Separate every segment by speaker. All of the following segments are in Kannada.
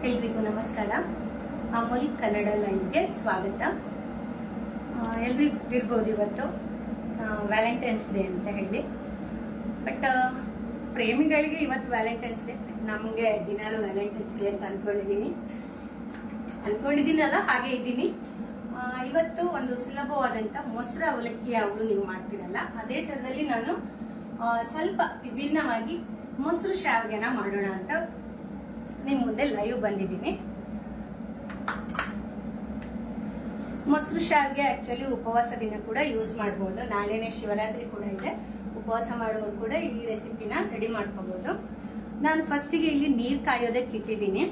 Speaker 1: ಎಲ್ರಿಗೂ ನಮಸ್ಕಾರ. ಅಮೂಲ್ ಕನ್ನಡ ಲೈವ್ಗೆ ಸ್ವಾಗತ. ಎಲ್ರಿಗೂ ಇರ್ಬೋದು ಇವತ್ತು ವ್ಯಾಲೆಂಟೈನ್ಸ್ ಡೇ ಅಂತ ಹೇಳಿ. ಬಟ್ ಪ್ರೇಮಿಗಳಿಗೆ ಇವತ್ತು ವ್ಯಾಲೆಂಟೈನ್ಸ್ ಡೇ, ನಮಗೆ ದಿನಾಲು ವ್ಯಾಲೆಂಟೈನ್ಸ್ ಡೇ ಅಂತ ಅನ್ಕೊಂಡಿದ್ದೀನಲ್ಲ, ಹಾಗೆ ಇದ್ದೀನಿ. ಇವತ್ತು ಒಂದು ಸುಲಭವಾದಂಥ ಮೊಸರು ಅವಲಕ್ಕಿ ಯಾವುದು ನೀವು ಮಾಡ್ತೀರಲ್ಲ, ಅದೇ ಥರದಲ್ಲಿ ನಾನು ಸ್ವಲ್ಪ ವಿಭಿನ್ನವಾಗಿ ಮೊಸರು ಶಾವಿಗೆನ ಮಾಡೋಣ ಅಂತ ನಿಮ್ಮ ಮುಂದೆ ಲೈವ್ ಬಂದಿದ್ದೀನಿ. ಮೊಸರು ಶಾವಿಗೆ ಆಕ್ಚುಲಿ ಉಪವಾಸ ದಿನ ಕೂಡ ಯೂಸ್ ಮಾಡಬಹುದು. ನಾಳೆನೆ ಶಿವರಾತ್ರಿ ಕೂಡ ಇದೆ, ಉಪವಾಸ ಮಾಡೋರು ಕೂಡ ಈ ರೆಸಿಪಿನ ರೆಡಿ ಮಾಡ್ಕೋಬಹುದು. ನಾನು ಫಸ್ಟಿಗೆ ಇಲ್ಲಿ ನೀರು ಕಾಯೋದಕ್ಕೆ ಇಟ್ಟಿದ್ದೀನಿ.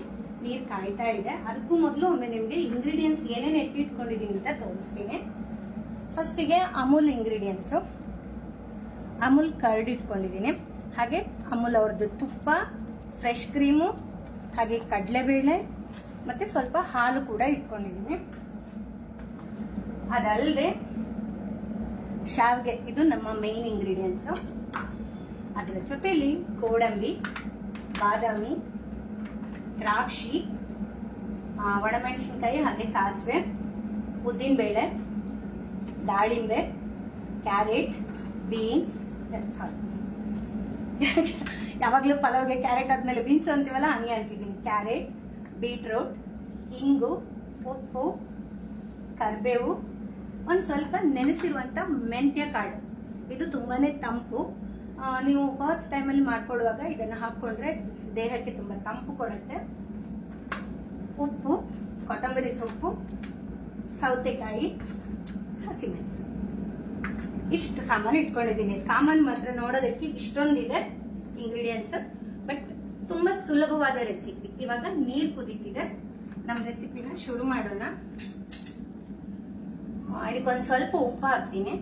Speaker 1: ನೀರು ಕಾಯ್ತಾ ಇದೆ. ಅದಕ್ಕೂ ಮೊದಲು ಒಮ್ಮೆ ನಿಮಗೆ ಇಂಗ್ರೀಡಿಯೆಂಟ್ಸ್ ಏನೇನು ಎತ್ತಿಟ್ಕೊಂಡಿದ್ದೀನಿ ಅಂತ ತೋರಿಸ್ತೀನಿ. ಫಸ್ಟಿಗೆ ಅಮೂಲ್ ಇಂಗ್ರೀಡಿಯೆಂಟ್ಸು, ಅಮೂಲ್ ಕರ್ಡ್ ಇಟ್ಕೊಂಡಿದ್ದೀನಿ, ಹಾಗೆ ಅಮೂಲ್ ಅವ್ರದ್ದು ತುಪ್ಪ, ಫ್ರೆಶ್ ಕ್ರೀಮು, ಹಾಗೆ ಕಡಲೆಬೇಳೆ ಮತ್ತೆ ಸ್ವಲ್ಪ ಹಾಲು ಕೂಡ ಇಟ್ಕೊಂಡಿದ್ದೀನಿ. ಅದಲ್ಲದೆ ಶಾವಿಗೆ, ಇದು ನಮ್ಮ ಮೇನ್ ಇಂಗ್ರೀಡಿಯೆಂಟ್ಸು. ಅದರ ಜೊತೆಲಿ ಗೋಡಂಬಿ, ಬಾದಾಮಿ, ದ್ರಾಕ್ಷಿ, ಒಣಮೆಣಸಿನ್ಕಾಯಿ, ಹಾಗೆ ಸಾಸಿವೆ, ಉದ್ದಿನಬೇಳೆ, ದಾಳಿಂಬೆ, ಕ್ಯಾರೆಟ್, ಬೀನ್ಸ್, ಯಾವಾಗಲೂ ಪಲಾವ್ಗೆ ಕ್ಯಾರೆಟ್ ಆದ್ಮೇಲೆ ಬೀನ್ಸ್ ಅಂತೀವಲ್ಲ, ಹಂಗೆ ಅಂತಿದ್ದೀನಿ. ಕ್ಯಾರೆಟ್, ಬೀಟ್ರೂಟ್, ಇಂಗು, ಉಪ್ಪು, ಕರಿಬೇವು, ಒಂದು ಸ್ವಲ್ಪ ನೆನೆಸಿರುವಂತ ಮೆಂತ್ಯ ಕಾಳು. ಇದು ತುಂಬಾನೇ ತಂಪು. ನೀವು ಉಪವಾಸ ಟೈಮಲ್ಲಿ ಮಾಡ್ಕೊಳ್ಳುವಾಗ ಇದನ್ನ ಹಾಕೊಂಡ್ರೆ ದೇಹಕ್ಕೆ ತುಂಬಾ ತಂಪು ಕೊಡುತ್ತೆ. ಉಪ್ಪು, ಕೊತ್ತಂಬರಿ ಸೊಪ್ಪು, ಸೌತೆಕಾಯಿ, ಹಸಿಮೆಣಸು, ಇಷ್ಟು ಸಾಮಾನು ಇಟ್ಕೊಂಡಿದ್ದೀನಿ. ಸಾಮಾನು ಮಾತ್ರ ನೋಡೋದಕ್ಕೆ ಇಷ್ಟೊಂದಿದೆ ಇಂಗ್ರೀಡಿಯೆಂಟ್ಸ್, ಬಟ್ ತುಂಬಾ ಸುಲಭವಾದ ರೆಸಿಪಿ. ಇವಾಗ ನೀರು ಕುದೀತಿದೆ, ನಮ್ಮ ರೆಸಿಪಿನ ಶುರು ಮಾಡೋಣ. ಇದಕ್ಕೊಂದು ಸ್ವಲ್ಪ ಉಪ್ಪು ಹಾಕ್ತೀನಿ.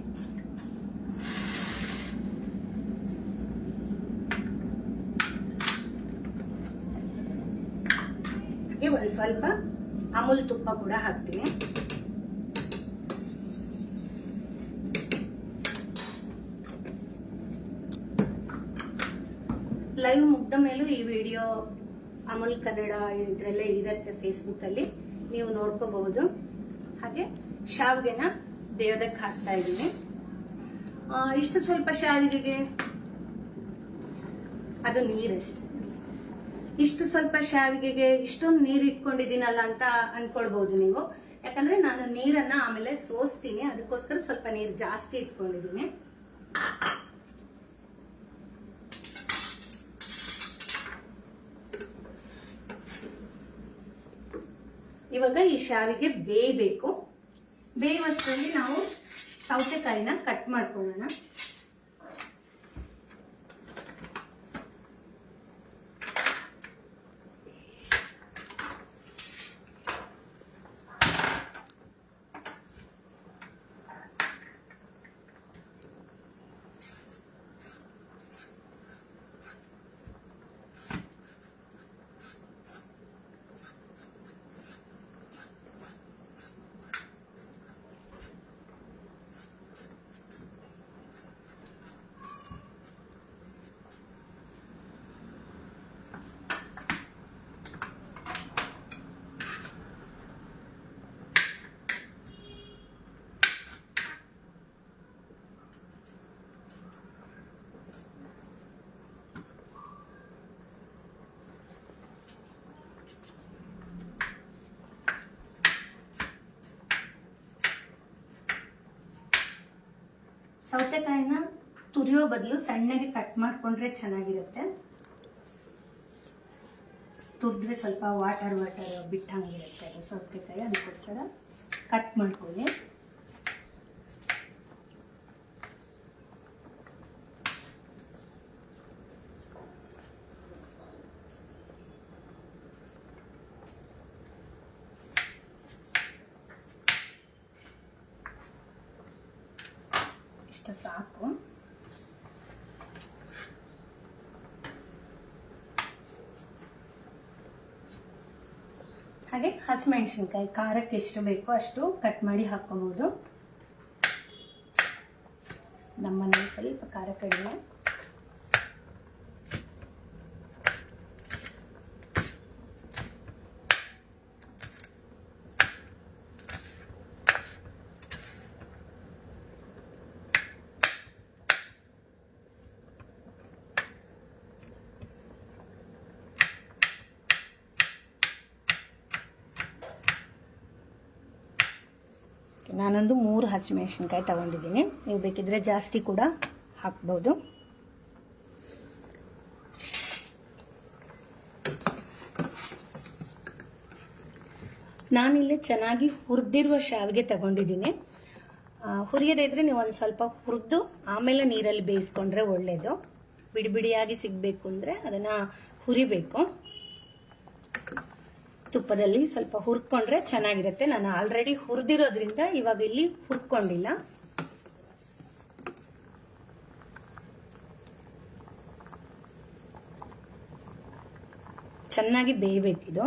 Speaker 1: ಒಂದು ಸ್ವಲ್ಪ ಅಮೂಲ್ ತುಪ್ಪ ಕೂಡ ಹಾಕ್ತೀನಿ. ಲೈವ್ ಮುಗ್ದ ಮೇಲೂ ಈ ವಿಡಿಯೋ ಅಮೂಲ್ ಕನ್ನಡ ಇದ್ರಲ್ಲೇ ಇರುತ್ತೆ, ಫೇಸ್ಬುಕ್ ಅಲ್ಲಿ ನೀವು ನೋಡ್ಕೋಬಹುದು. ಹಾಗೆ ಶಾವಿಗೆನ ಬೇಯೋದಕ್ಕೆ ಹಾಕ್ತಾ ಇದ್ದೀನಿ. ಇಷ್ಟು ಸ್ವಲ್ಪ ಶಾವಿಗೆಗೆ ಅದು ನೀರಷ್ಟು. ಇಷ್ಟು ಸ್ವಲ್ಪ ಶಾವಿಗೆಗೆ ಇಷ್ಟೊಂದು ನೀರು ಇಟ್ಕೊಂಡಿದ್ದೀನಲ್ಲ ಅಂತ ಅನ್ಕೊಳ್ಬಹುದು ನೀವು. ಯಾಕಂದ್ರೆ ನಾನು ನೀರನ್ನ ಆಮೇಲೆ ಸೋಸ್ತೀನಿ, ಅದಕ್ಕೋಸ್ಕರ ಸ್ವಲ್ಪ ನೀರು ಜಾಸ್ತಿ ಇಟ್ಕೊಂಡಿದ್ದೀನಿ. ಇವಾಗ ಈ ಶಾವಿಗೆ ಬೇಯಬೇಕು. ಬೇಯುವಷ್ಟರಲ್ಲಿ ನಾವು ಸೌತೆಕಾಯಿನ ಕಟ್ ಮಾಡ್ಕೊಳ್ಳೋಣ. ಸೌತೆಕಾಯಿನ ತುರಿಯೋ ಬದಲು ಸಣ್ಣಗೆ ಕಟ್ ಮಾಡ್ಕೊಂಡ್ರೆ ಚೆನ್ನಾಗಿರುತ್ತೆ. ತುರಿದ್ರೆ ಸ್ವಲ್ಪ ವಾಟರ್ ಬಿಟ್ಟಂಗಿರುತ್ತೆ ಸೌತೆಕಾಯಿ, ಅದಕ್ಕೋಸ್ಕರ ಕಟ್ ಮಾಡ್ಕೊಳ್ಳಿ. ಸಾಕು. ಹಾಗೆ ಹಸಿಮೆಣಸಿನಕಾಯಿ ಖಾರಕ್ಕೆ ಎಷ್ಟು ಬೇಕೋ ಅಷ್ಟು ಕಟ್ ಮಾಡಿ ಹಾಕೋಬಹುದು. ನಮ್ಮನೇಲಿ ಸ್ವಲ್ಪ ಖಾರ ಕಡಿಮೆ. ನಾನೊಂದು 3 ಹಸಿಮೆಣಸಿನ್ಕಾಯಿ ತಗೊಂಡಿದ್ದೀನಿ. ನೀವು ಬೇಕಿದ್ರೆ ಜಾಸ್ತಿ ಕೂಡ ಹಾಕ್ಬೋದು. ನಾನಿಲ್ಲಿ ಚೆನ್ನಾಗಿ ಹುರಿದಿರುವ ಶಾವಿಗೆ ತಗೊಂಡಿದ್ದೀನಿ. ಹುರಿಯದೇ ಇದ್ರೆ ನೀವು ಒಂದು ಸ್ವಲ್ಪ ಹುರಿದು ಆಮೇಲೆ ನೀರಲ್ಲಿ ಬೇಯಿಸ್ಕೊಂಡ್ರೆ ಒಳ್ಳೆಯದು. ಬಿಡಿ ಬಿಡಿಯಾಗಿ ಸಿಗಬೇಕು ಅಂದರೆ ಅದನ್ನು ಹುರಿಬೇಕು. ತುಪ್ಪದಲ್ಲಿ ಸ್ವಲ್ಪ ಹುರ್ಕೊಂಡ್ರೆ ಚೆನ್ನಾಗಿರುತ್ತೆ. ನಾನು ಆಲ್ರೆಡಿ ಹುರಿದಿರೋದ್ರಿಂದ ಇವಾಗ ಇಲ್ಲಿ ಹುರ್ಕೊಂಡಿಲ್ಲ. ಚೆನ್ನಾಗಿ ಬೇಯಬೇಕಿದು.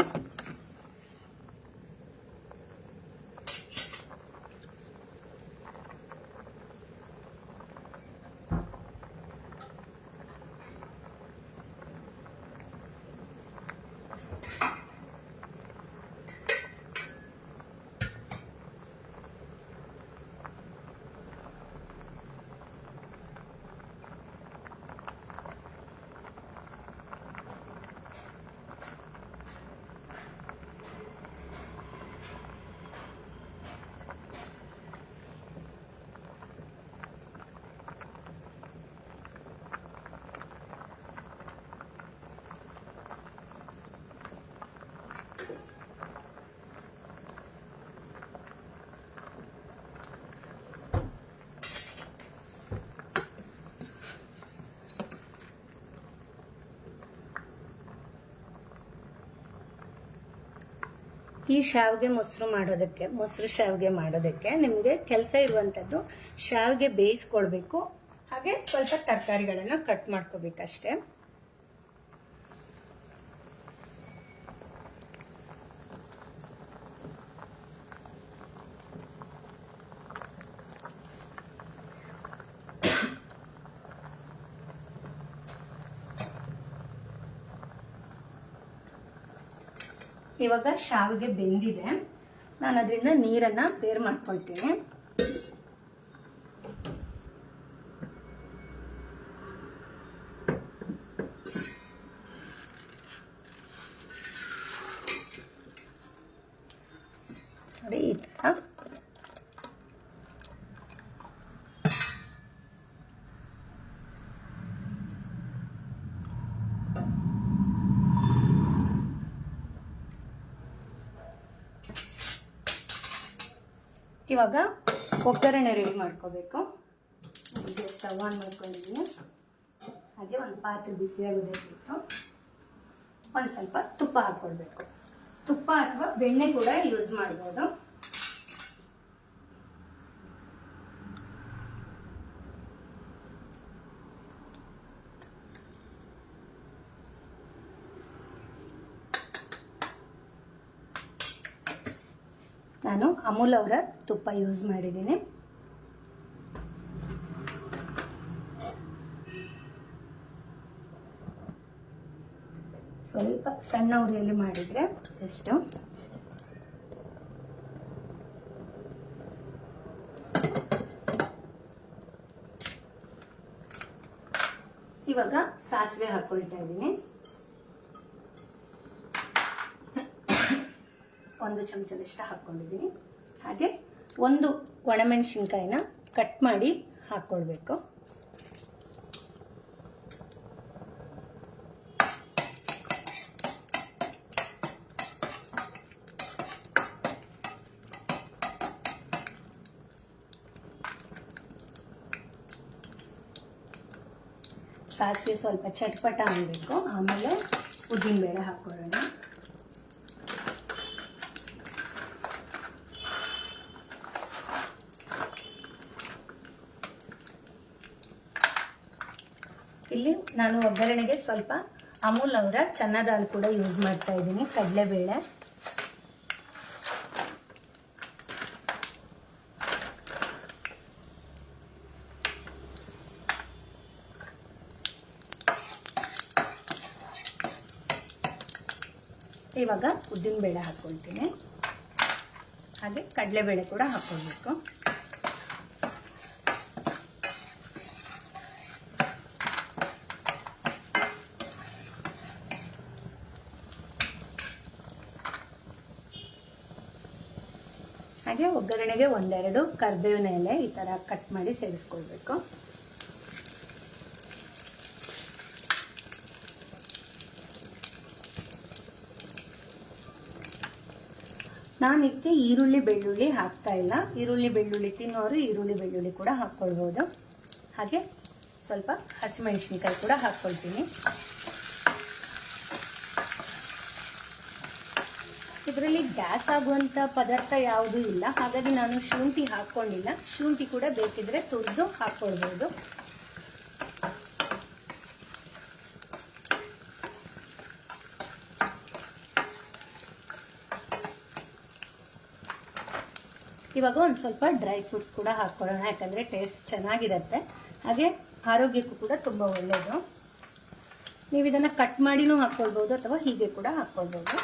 Speaker 1: ಈ ಶಾವಿಗೆ ಮೊಸರು ಶಾವಿಗೆ ಮಾಡೋದಕ್ಕೆ ನಿಮಗೆ ಕೆಲಸ ಇರುವಂಥದ್ದು ಶಾವಿಗೆ ಬೇಯಿಸ್ಕೊಳ್ಬೇಕು, ಹಾಗೆ ಸ್ವಲ್ಪ ತರಕಾರಿಗಳನ್ನು ಕಟ್ ಮಾಡ್ಕೋಬೇಕಷ್ಟೇ. ಇವಾಗ ಶಾವಿಗೆ ಬೆಂದಿದೆ. ನಾನು ಅದರಿಂದ ನೀರನ್ನ ಬೇರ್ ಮಾಡ್ಕೊಳ್ತೀನಿ. ನೋಡಿ ಈ ತರ. ಇವಾಗ ಒಗ್ಗರಣೆ ರೆಡಿ ಮಾಡ್ಕೋಬೇಕು. ಸ್ಟವ್ ಆನ್ ಮಾಡ್ಕೊಂಡಿದ್ದೀನಿ. ಹಾಗೆ ಒಂದು ಪಾತ್ರೆ ಬಿಸಿಯಾಗೋದಕ್ಕಿಟ್ಟು ಒಂದು ಸ್ವಲ್ಪ ತುಪ್ಪ ಹಾಕ್ಕೊಳ್ಬೇಕು. ತುಪ್ಪ ಅಥವಾ ಬೆಣ್ಣೆ ಕೂಡ ಯೂಸ್ ಮಾಡ್ಬೋದು. ನಾನು ಅಮೂಲ್ ಅವರ ತುಪ್ಪ ಯೂಸ್ ಮಾಡಿದ್ದೀನಿ. ಸ್ವಲ್ಪ ಸಣ್ಣ ಉರಿಯಲ್ಲಿ ಮಾಡಿದ್ರೆ ಎಷ್ಟು. ಇವಾಗ ಸಾಸಿವೆ ಹಾಕೊಳ್ತಾ ಇದ್ದೀನಿ. 1 ಚಮಚದಷ್ಟು ಹಾಕ್ಕೊಂಡಿದ್ದೀನಿ. ಹಾಗೆ 1 ಒಣಮೆಣಸಿನ್ಕಾಯಿನ ಕಟ್ ಮಾಡಿ ಹಾಕ್ಕೊಳ್ಬೇಕು. ಸಾಸಿವೆ ಸ್ವಲ್ಪ ಚಟ್ಪಟ ಆಗಬೇಕು. ಆಮೇಲೆ ಉದ್ದಿನಬೇಳೆ ಹಾಕ್ಕೊಳ್ಳೋಣ. ಇಲ್ಲಿ ನಾನು ಒಗ್ಗರಣೆಗೆ ಸ್ವಲ್ಪ ಅಮೂಲ್ ಅವರ ಚನ್ನ ದಾಲ್ ಕೂಡ ಯೂಸ್ ಮಾಡ್ತಾ ಇದ್ದೀನಿ, ಕಡಲೆಬೇಳೆ. ಇವಾಗ ಉದ್ದಿನಬೇಳೆ ಹಾಕ್ಕೊಳ್ತೀನಿ. ಹಾಗೆ ಕಡಲೆಬೇಳೆ ಕೂಡ ಹಾಕ್ಕೊಳ್ಬೇಕು. ಹಾಗೆ ಹಾಗೆ ಒಗ್ಗರಣೆಗೆ ಒಂದೆರಡು ಕರಿಬೇವಿನ ಎಲೆ ಈ ಥರ ಕಟ್ ಮಾಡಿ ಸೇರಿಸ್ಕೊಳ್ಬೇಕು. ನಾನು ಇದಕ್ಕೆ ಈರುಳ್ಳಿ ಬೆಳ್ಳುಳ್ಳಿ ಹಾಕ್ತಾ ಇಲ್ಲ. ಈರುಳ್ಳಿ ಬೆಳ್ಳುಳ್ಳಿ ತಿನ್ನೋರು ಈರುಳ್ಳಿ ಬೆಳ್ಳುಳ್ಳಿ ಕೂಡ ಹಾಕ್ಕೊಳ್ಬೋದು. ಹಾಗೆ ಸ್ವಲ್ಪ ಹಸಿಮೆಣಸಿನ್ಕಾಯಿ ಕೂಡ ಹಾಕ್ಕೊಳ್ತೀನಿ. ಇದರಲ್ಲಿ ಗ್ಯಾಸ್ ಆಗುವಂಥ ಪದಾರ್ಥ ಯಾವುದೂ ಇಲ್ಲ, ಹಾಗಾಗಿ ನಾನು ಶುಂಠಿ ಹಾಕ್ಕೊಂಡಿಲ್ಲ. ಶುಂಠಿ ಕೂಡ ಬೇಕಿದ್ರೆ ತುರಿದು ಹಾಕ್ಕೊಳ್ಬೋದು. ಇವಾಗ ಒಂದು ಸ್ವಲ್ಪ ಡ್ರೈ ಫ್ರೂಟ್ಸ್ ಕೂಡ ಹಾಕ್ಕೊಳ್ಳೋಣ, ಯಾಕಂದರೆ ಟೇಸ್ಟ್ ಚೆನ್ನಾಗಿರುತ್ತೆ. ಹಾಗೆ ಆರೋಗ್ಯಕ್ಕೂ ಕೂಡ ತುಂಬ ಒಳ್ಳೆಯದು. ನೀವು ಇದನ್ನು ಕಟ್ ಮಾಡಿನೂ ಹಾಕ್ಕೊಳ್ಬೋದು ಅಥವಾ ಹೀಗೆ ಕೂಡ ಹಾಕ್ಕೊಳ್ಬೋದು.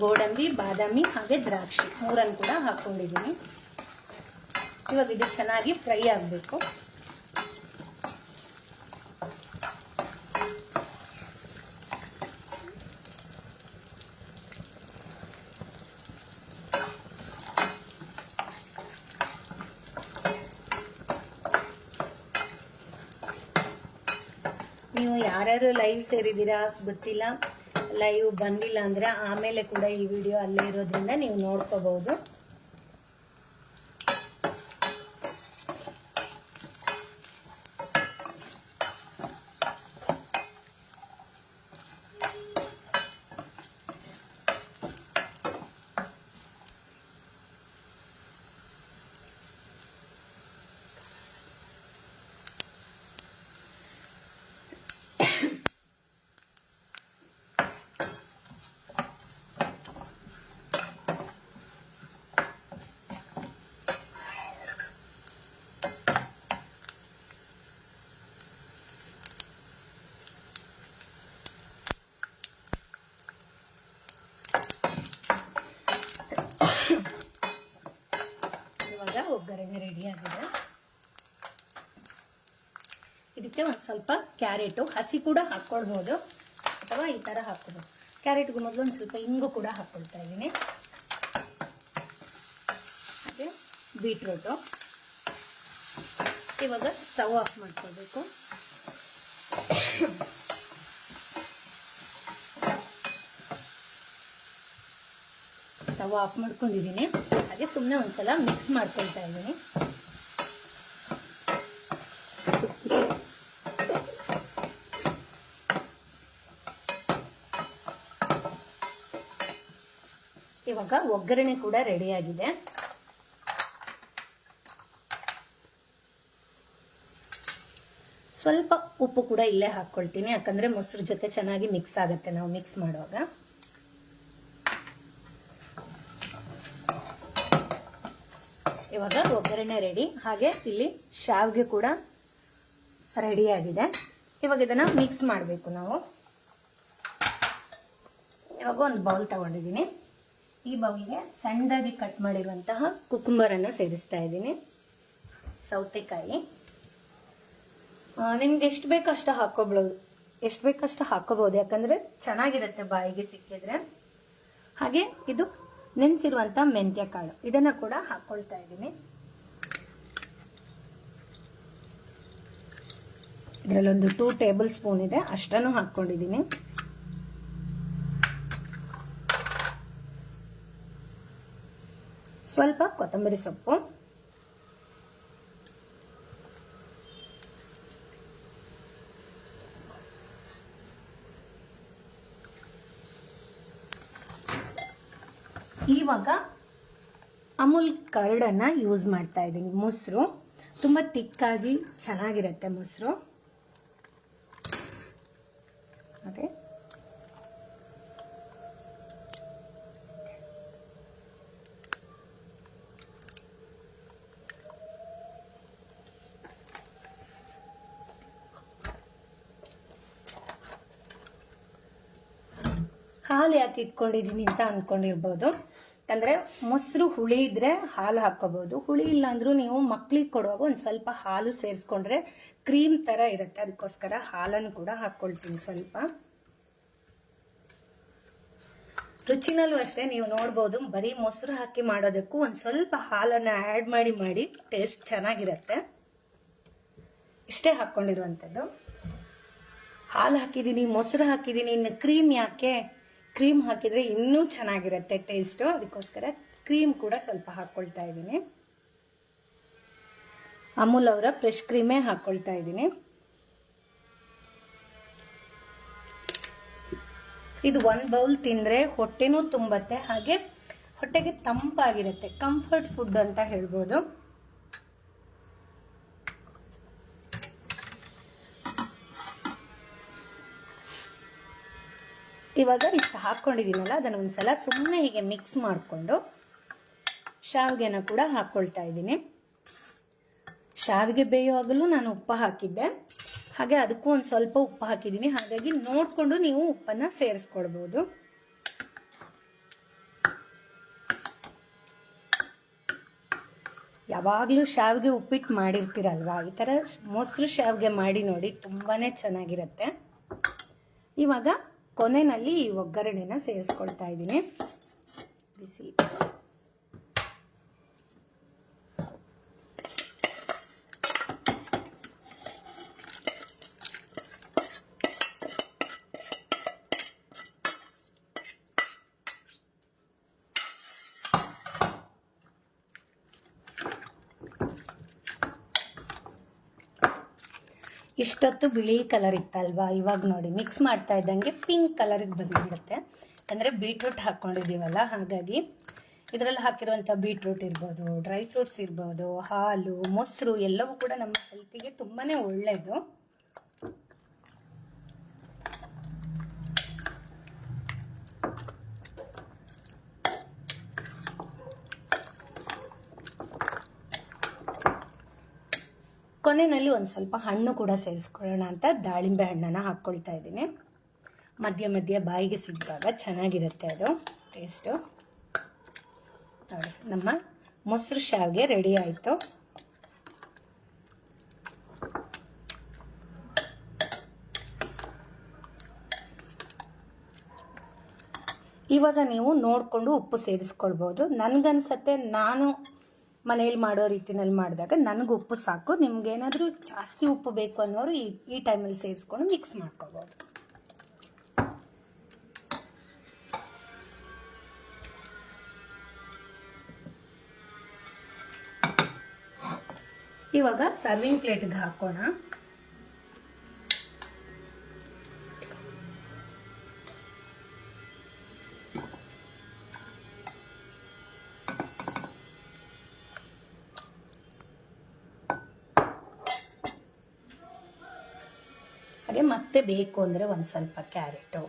Speaker 1: ಗೋಡಂಬಿ, ಬಾದಾಮಿ ಹಾಗೆ ದ್ರಾಕ್ಷಿ ಮೂರನ್ನು ಕೂಡ ಹಾಕ್ಕೊಂಡಿದ್ದೀನಿ. ಇವಾಗ ಇದು ಚೆನ್ನಾಗಿ ಫ್ರೈ ಆಗಬೇಕು. ನೀವು ಯಾರ್ಯಾರು ಲೈವ್ ಸೇರಿದ್ದೀರಾ ಗೊತ್ತಿಲ್ಲ, ಲೈವ್ ಬಂದಿಲ್ಲ ಅಂದರೆ ಆಮೇಲೆ ಕೂಡ ಈ ವಿಡಿಯೋ ಅಲ್ಲೇ ಇರೋದ್ರಿಂದ ನೀವು ನೋಡ್ಕೋಬಹುದು. ಇವಾಗ ಒಗ್ಗರಣೆ ರೆಡಿ ಆಗಿದೆ. ಇದಕ್ಕೆ ಒಂದು ಸ್ವಲ್ಪ ಕ್ಯಾರೆಟು ಹಸಿ ಕೂಡ ಹಾಕ್ಕೊಳ್ಬೋದು ಅಥವಾ ಈ ಥರ ಹಾಕ್ಕೊಬೋದು. ಕ್ಯಾರೆಟ್ಗೂ ಮೊದಲು ಒಂದು ಸ್ವಲ್ಪ ಇಂಗು ಕೂಡ ಹಾಕ್ಕೊಳ್ತಾ ಇದ್ದೀನಿ. ಹಾಗೆ ಬೀಟ್ರೂಟು. ಇವಾಗ ಸ್ಟವ್ ಆಫ್ ಮಾಡ್ಕೊಳ್ಬೇಕು. ಸ್ಟವ್ ಆಫ್ ಮಾಡ್ಕೊಂಡಿದ್ದೀನಿ. ಹಾಗೆ ಸುಮ್ಮನೆ ಒಂದ್ಸಲ ಮಿಕ್ಸ್ ಮಾಡ್ಕೊಳ್ತಾ ಇದ್ದೀನಿ. ಇವಾಗ ಒಗ್ಗರಣೆ ಕೂಡ ರೆಡಿಯಾಗಿದೆ. ಸ್ವಲ್ಪ ಉಪ್ಪು ಕೂಡ ಇಲ್ಲೇ ಹಾಕ್ಕೊಳ್ತೀನಿ, ಯಾಕಂದ್ರೆ ಮೊಸರು ಜೊತೆ ಚೆನ್ನಾಗಿ ಮಿಕ್ಸ್ ಆಗುತ್ತೆ ನಾವು ಮಿಕ್ಸ್ ಮಾಡುವಾಗ. ಇವಾಗ ಒಗ್ಗರಣೆ ರೆಡಿ. ಹಾಗೆ ಇಲ್ಲಿ ಶಾವಿಗೆ ಕೂಡ ರೆಡಿ ಆಗಿದೆ. ಇವಾಗ ಇದನ್ನ ಮಿಕ್ಸ್ ಮಾಡಬೇಕು ನಾವು. ಇವಾಗ ಒಂದು ಬೌಲ್ ತಗೊಂಡಿದ್ದೀನಿ. ಈ ಬೌಲ್ಗೆ ಸಣ್ಣದಾಗಿ ಕಟ್ ಮಾಡಿರುವಂತಹ ಕುಕುಂಬರ್ ಅನ್ನು ಸೇರಿಸ್ತಾ ಇದ್ದೀನಿ. ಸೌತೆಕಾಯಿ ನಿಮ್ಗೆ ಎಷ್ಟು ಬೇಕಷ್ಟು ಹಾಕೋಬಹುದು, ಎಷ್ಟು ಬೇಕಷ್ಟು ಹಾಕೋಬಹುದು, ಯಾಕಂದ್ರೆ ಚೆನ್ನಾಗಿರುತ್ತೆ ಬಾಯಿಗೆ ಸಿಕ್ಕಿದ್ರೆ. ಹಾಗೆ ಇದು ನೆನೆಸಿರುವಂತ ಮೆಂತ್ಯ ಕಾಳು, ಇದನ್ನ ಕೂಡ ಹಾಕೊಳ್ತಾ ಇದ್ದೀನಿ. ಇದರಲ್ಲೊಂದು 2 ಟೇಬಲ್ ಸ್ಪೂನ್ ಇದೆ, ಅಷ್ಟನ್ನು ಹಾಕೊಂಡಿದ್ದೀನಿ. ಸ್ವಲ್ಪ ಕೊತ್ತಂಬರಿ ಸೊಪ್ಪು, ಇವಾಗ ಅಮೂಲ್ ಕರ್ಡನ್ನ ಯೂಸ್ ಮಾಡ್ತಾ ಇದ್ದೀನಿ. ಮೊಸರು ತುಂಬಾ ತಿಕ್ಕಾಗಿ ಚೆನ್ನಾಗಿರುತ್ತೆ ಮೊಸರು. ಓಕೆ, ಹಾಲು ಯಾಕೆ ಇಟ್ಕೊಂಡಿದ್ದೀನಿ ಅಂತ ಅನ್ಕೊಂಡಿರ್ಬೋದು. ಯಾಕಂದ್ರೆ ಮೊಸರು ಹುಳಿ ಇದ್ರೆ ಹಾಲು ಹಾಕೋಬಹುದು, ಹುಳಿ ಇಲ್ಲ ಅಂದ್ರೂ ನೀವು ಮಕ್ಳಿಗೆ ಕೊಡುವಾಗ ಒಂದ್ ಸ್ವಲ್ಪ ಹಾಲು ಸೇರಿಸ್ಕೊಂಡ್ರೆ ಕ್ರೀಮ್ ತರ ಇರುತ್ತೆ. ಅದಕ್ಕೋಸ್ಕರ ಹಾಲನ್ನು ಕೂಡ ಹಾಕೊಳ್ತೀನಿ ಸ್ವಲ್ಪ. ರುಚಿನಲ್ಲೂ ಅಷ್ಟೇ ನೀವು ನೋಡ್ಬೋದು, ಬರೀ ಮೊಸರು ಹಾಕಿ ಮಾಡೋದಕ್ಕೂ ಒಂದು ಸ್ವಲ್ಪ ಹಾಲನ್ನು ಆ್ಯಡ್ ಮಾಡಿ ಟೇಸ್ಟ್ ಚೆನ್ನಾಗಿರುತ್ತೆ. ಇಷ್ಟೇ ಹಾಕ್ಕೊಂಡಿರುವಂಥದ್ದು. ಹಾಲು ಹಾಕಿದ್ದೀನಿ, ಮೊಸರು ಹಾಕಿದ್ದೀನಿ, ಇನ್ನು ಕ್ರೀಮ್ ಯಾಕೆ, ಕ್ರೀಮ್ ಹಾಕಿದರೆ ಇನ್ನೂ ಚೆನ್ನಾಗಿರುತ್ತೆ ಟೇಸ್ಟು. ಅದಕ್ಕೋಸ್ಕರ ಕ್ರೀಮ್ ಕೂಡ ಸ್ವಲ್ಪ ಹಾಕ್ಕೊಳ್ತಾ ಇದ್ದೀನಿ. ಅಮೂಲ್ ಅವರ ಫ್ರೆಶ್ ಕ್ರೀಮೇ ಹಾಕ್ಕೊಳ್ತಾ ಇದ್ದೀನಿ. ಇದು 1 ಬೌಲ್ ತಿಂದರೆ ಹೊಟ್ಟೆನೂ ತುಂಬತ್ತೆ, ಹಾಗೆ ಹೊಟ್ಟೆಗೆ ತಂಪಾಗಿರುತ್ತೆ. ಕಂಫರ್ಟ್ ಫುಡ್ ಅಂತ ಹೇಳ್ಬೋದು. ಇವಾಗ ಇಷ್ಟು ಹಾಕ್ಕೊಂಡಿದ್ದೀನಲ್ಲ, ಅದನ್ನು ಒಂದ್ಸಲ ಸುಮ್ಮನೆ ಹೀಗೆ ಮಿಕ್ಸ್ ಮಾಡಿಕೊಂಡು ಶಾವಿಗೆನ ಕೂಡ ಹಾಕ್ಕೊಳ್ತಾ ಇದ್ದೀನಿ. ಶಾವಿಗೆ ಬೇಯುವಾಗಲೂ ನಾನು ಉಪ್ಪು ಹಾಕಿದ್ದೆ, ಹಾಗೆ ಅದಕ್ಕೂ ಒಂದು ಸ್ವಲ್ಪ ಉಪ್ಪು ಹಾಕಿದ್ದೀನಿ. ಹಾಗಾಗಿ ನೋಡಿಕೊಂಡು ನೀವು ಉಪ್ಪನ್ನು ಸೇರಿಸ್ಕೊಳ್ಬೋದು. ಯಾವಾಗಲೂ ಶಾವಿಗೆ ಉಪ್ಪಿಟ್ಟು ಮಾಡಿರ್ತೀರಲ್ವಾ, ಈ ಥರ ಮೊಸರು ಶಾವಿಗೆ ಮಾಡಿ ನೋಡಿ, ತುಂಬಾ ಚೆನ್ನಾಗಿರುತ್ತೆ. ಇವಾಗ ಕೊನೆಯಲ್ಲಿ ಈ ಒಗ್ಗರಣೆನ ಸೇರಿಸ್ಕೊಳ್ತಾ ಇದ್ದೀನಿ. ಬಿಸಿ ಇಷ್ಟೊತ್ತು ಬಿಳಿ ಕಲರ್ ಇತ್ತಲ್ವಾ, ಇವಾಗ ನೋಡಿ ಮಿಕ್ಸ್ ಮಾಡ್ತಾ ಇದ್ದಂಗೆ ಪಿಂಕ್ ಕಲರಿಗೆ ಬಂದ್ಬಿಡುತ್ತೆ. ಅಂದರೆ ಬೀಟ್ರೂಟ್ ಹಾಕ್ಕೊಂಡಿದ್ದೀವಲ್ಲ, ಹಾಗಾಗಿ ಇದರಲ್ಲಿ ಹಾಕಿರುವಂಥ ಬೀಟ್ರೂಟ್ ಇರ್ಬೋದು, ಡ್ರೈ ಫ್ರೂಟ್ಸ್ ಇರ್ಬೋದು, ಹಾಲು, ಮೊಸರು ಎಲ್ಲವೂ ಕೂಡ ನಮ್ಮ ಹೆಲ್ತಿಗೆ ತುಂಬಾ ಒಳ್ಳೆಯದು. ಕೊನೆಯಲ್ಲಿ ಒಂದು ಸ್ವಲ್ಪ ಹಣ್ಣು ಕೂಡ ಸೇರಿಸ್ಕೊಳ್ಳೋಣ ಅಂತ ದಾಳಿಂಬೆ ಹಣ್ಣನ್ನು ಹಾಕ್ಕೊಳ್ತಾ ಇದ್ದೀನಿ. ಮಧ್ಯ ಮಧ್ಯ ಬಾಯಿಗೆ ಸಿಕ್ಕಾಗ ಚೆನ್ನಾಗಿರುತ್ತೆ ಅದು ಟೇಸ್ಟು. ನೋಡಿ, ನಮ್ಮ ಮೊಸರು ಶಾವಿಗೆ ರೆಡಿ ಆಯಿತು. ಇವಾಗ ನೀವು ನೋಡಿಕೊಂಡು ಉಪ್ಪು ಸೇರಿಸ್ಕೊಳ್ಬೋದು. ನನಗನ್ಸತ್ತೆ, ನಾನು ಮನೆಯಲ್ಲಿ ಮಾಡೋ ರೀತಿನಲ್ಲಿ ಮಾಡಿದಾಗ ನನಗೆ ಉಪ್ಪು ಸಾಕು. ನಿಮ್ಗೇನಾದರೂ ಜಾಸ್ತಿ ಉಪ್ಪು ಬೇಕು ಅನ್ನೋರು ಈ ಟೈಮಲ್ಲಿ ಸೇರಿಸ್ಕೊಂಡು ಮಿಕ್ಸ್ ಮಾಡ್ಕೋಬೋದು. ಇವಾಗ ಸರ್ವಿಂಗ್ ಪ್ಲೇಟ್ಗೆ ಹಾಕೋಣ. ಹಾಗೆ ಮತ್ತೆ ಬೇಕು ಅಂದರೆ ಒಂದು ಸ್ವಲ್ಪ ಕ್ಯಾರೆಟು,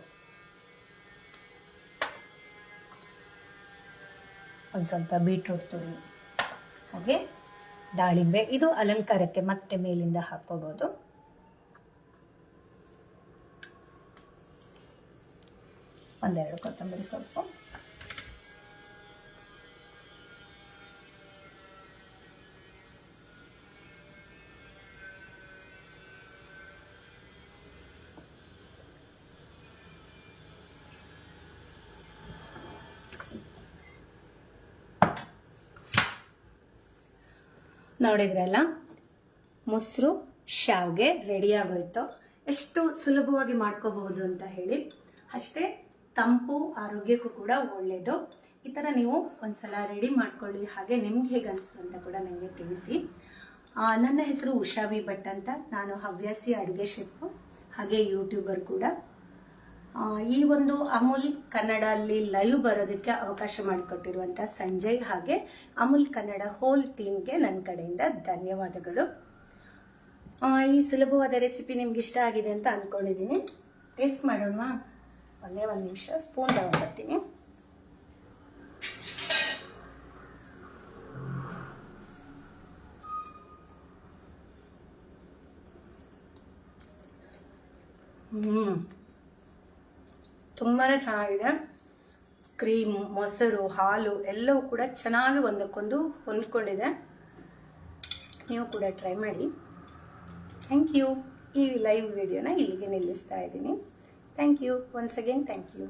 Speaker 1: ಒಂದು ಸ್ವಲ್ಪ ಬೀಟ್ರೂಟ್ ತುರಿ, ಹಾಗೆ ದಾಳಿಂಬೆ. ಇದು ಅಲಂಕಾರಕ್ಕೆ ಮತ್ತೆ ಮೇಲಿಂದ ಹಾಕೋಬಹುದು. ಒಂದೆರಡು ಕೊತ್ತಂಬರಿ ಸೊಪ್ಪು, ನೋಡಿದ್ರಲ್ಲ, ಮೊಸರು ಶಾವಿಗೆ ರೆಡಿಯಾಗೋಯ್ತು. ಎಷ್ಟು ಸುಲಭವಾಗಿ ಮಾಡ್ಕೋಬಹುದು ಅಂತ ಹೇಳಿ. ಅಷ್ಟೇ ತಂಪು, ಆರೋಗ್ಯಕ್ಕೂ ಕೂಡ ಒಳ್ಳೆಯದು. ಈ ಥರ ನೀವು ಒಂದ್ಸಲ ರೆಡಿ ಮಾಡ್ಕೊಳ್ಳಿ. ಹಾಗೆ ನಿಮ್ಗೆ ಹೇಗೆ ಅನಿಸ್ತು ಅಂತ ಕೂಡ ನನಗೆ ತಿಳಿಸಿ. ನನ್ನ ಹೆಸರು ಉಷಾ ವಿ ಭಟ್ ಅಂತ. ನಾನು ಹವ್ಯಾಸಿ ಅಡುಗೆ ಶೆಫ್, ಹಾಗೆ ಯೂಟ್ಯೂಬರ್ ಕೂಡ. ಈ ಒಂದು ಅಮೂಲ್ ಕನ್ನಡ ಅಲ್ಲಿ ಲೈವ್ ಬರೋದಕ್ಕೆ ಅವಕಾಶ ಮಾಡಿಕೊಟ್ಟಿರುವಂಥ ಸಂಜಯ್, ಹಾಗೆ ಅಮೂಲ್ ಕನ್ನಡ ಹೋಲ್ ಟೀಮ್ಗೆ ನನ್ನ ಕಡೆಯಿಂದ ಧನ್ಯವಾದಗಳು. ಈ ಸುಲಭವಾದ ರೆಸಿಪಿ ನಿಮ್ಗೆ ಇಷ್ಟ ಆಗಿದೆ ಅಂತ ಅಂದ್ಕೊಂಡಿದ್ದೀನಿ. ಟೇಸ್ಟ್ ಮಾಡೋಣ. ಒಂದೇ ಒಂದು ನಿಮಿಷ ಸ್ಪೂನ್ ತಗೊಂಡ್ಬರ್ತೀನಿ. ತುಂಬಾ ಚೆನ್ನಾಗಿದೆ. ಕ್ರೀಮು, ಮೊಸರು, ಹಾಲು ಎಲ್ಲವೂ ಕೂಡ ಚೆನ್ನಾಗಿ ಒಂದಕ್ಕೊಂದು ಹೊಂದ್ಕೊಂಡಿದೆ. ನೀವು ಕೂಡ ಟ್ರೈ ಮಾಡಿ. Thank you. ಈ ಲೈವ್ ವಿಡಿಯೋನ ಇಲ್ಲಿಗೆ ನಿಲ್ಲಿಸ್ತಾ ಇದ್ದೀನಿ. Thank you. Once again thank you.